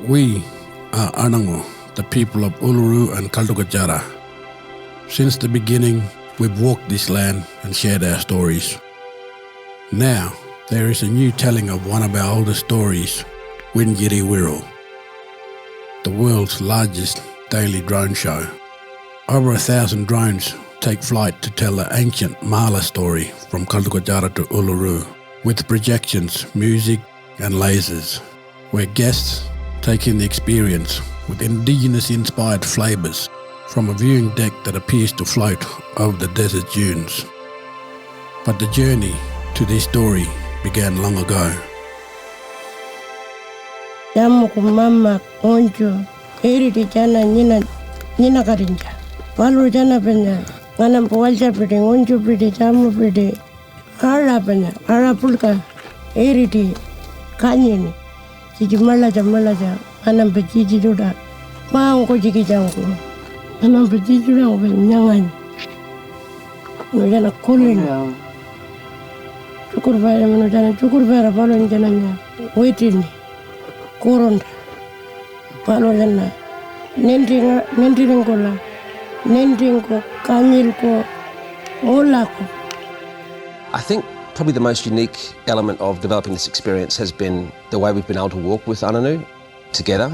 We are Anangu, the people of Ulur and ukatjara. Since the beginning, we've walked this land and shared our stories. Now, there is a new telling of one of our oldest stories, Wintjiri Wiru, the world's largest daily drone show. Over 1,000 drones take flight to tell the ancient Mala story from ukatjara to Ulur, with projections, music and lasers, where guests take in the experience with Indigenous-inspired flavours from a viewing deck that appears to float over the desert dunes. But the journey to this story began long ago. Jamu kumama onjo eriti jana nina karinja. Walu jana penya ngana pawalja pede onjo pede jamu pede ara penya ara pulka eriti kanyini. Jiji malaja anam pejiji juda maangko jiki jangku anam pejiji juda ngpe nyangani nujana kulina cukur bayar nujana cukur bayar palo njana nya wetini koronda palo jana nendingola nendingo kanyilko olako. I think probably the most unique element of developing this experience has been the way we've been able to walk with Anangu together.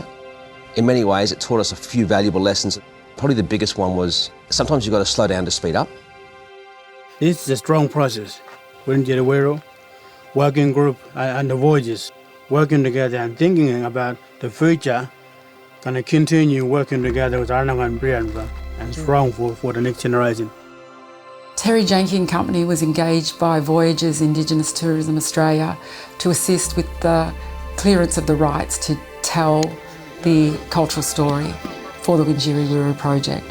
In many ways, it taught us a few valuable lessons. Probably the biggest one was sometimes you've got to slow down to speed up. This is a strong process. Wintjiri Wiru, working group and the voyages, working together and thinking about the future, gonna continue working together with Anangu and Brianna and strong for the next generation. Terry Janke and Company was engaged by Voyages Indigenous Tourism Australia to assist with the clearance of the rights to tell the cultural story for the Wintjiri Wiru project.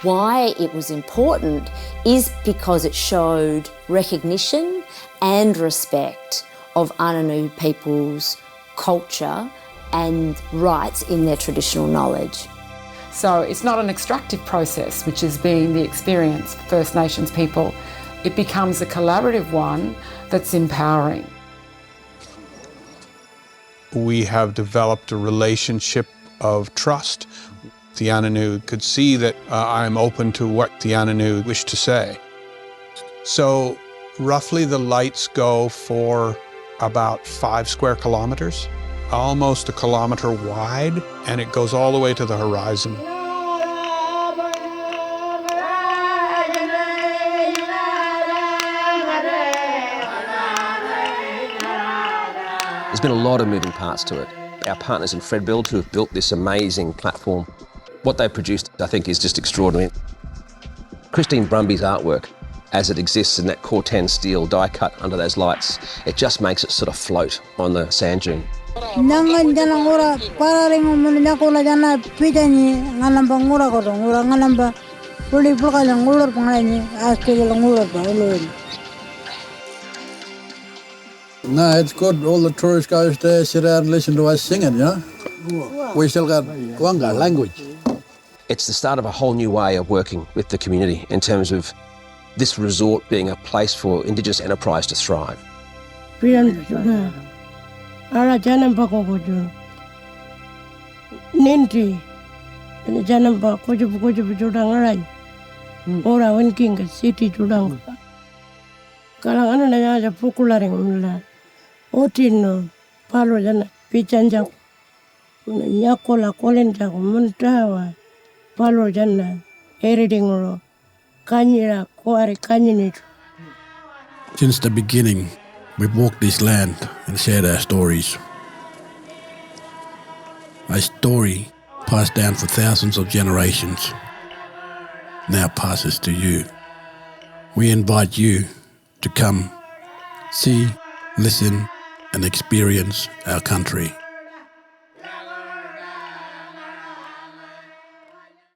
Why it was important is because it showed recognition and respect of Anangu people's culture and rights in their traditional knowledge. So it's not an extractive process, which has been the experience for First Nations people. It becomes a collaborative one that's empowering. We have developed a relationship of trust. The Anangu could see that I'm open to what the Anangu wish to say. So roughly the lights go for about 5 square kilometers. Almost a kilometer wide, and it goes all the way to the horizon. There's been a lot of moving parts to it. Our partners in Fred Build, who have built this amazing platform, what they've produced, I think, is just extraordinary. Christine Brumby's artwork, as it exists in that Corten steel die cut under those lights, it just makes it sort of float on the sand dune. Nangan jana ngura pararingo munyakola jana pitani ngalamba ngura koto ngura ngalamba puli pulka jang Ulur pangani askele ngura pa Ulur. No, it's good. All the tourists go there, sit out and listen to us singing, you know. We still got Wanga language. It's the start of a whole new way of working with the community in terms of this resort being a place for Indigenous enterprise to thrive. Ala janam pa kojo ninti janam pa kojo judang alai ora winking city judang kalang anu na aja pukularing mula otino palo jana pichanjang nyakola kolenjang muntawa palo jana editing ro kanyira koari kanyinitu. Since the beginning, we've walked this land and shared our stories. A story passed down for thousands of generations now passes to you. We invite you to come, see, listen and experience our country.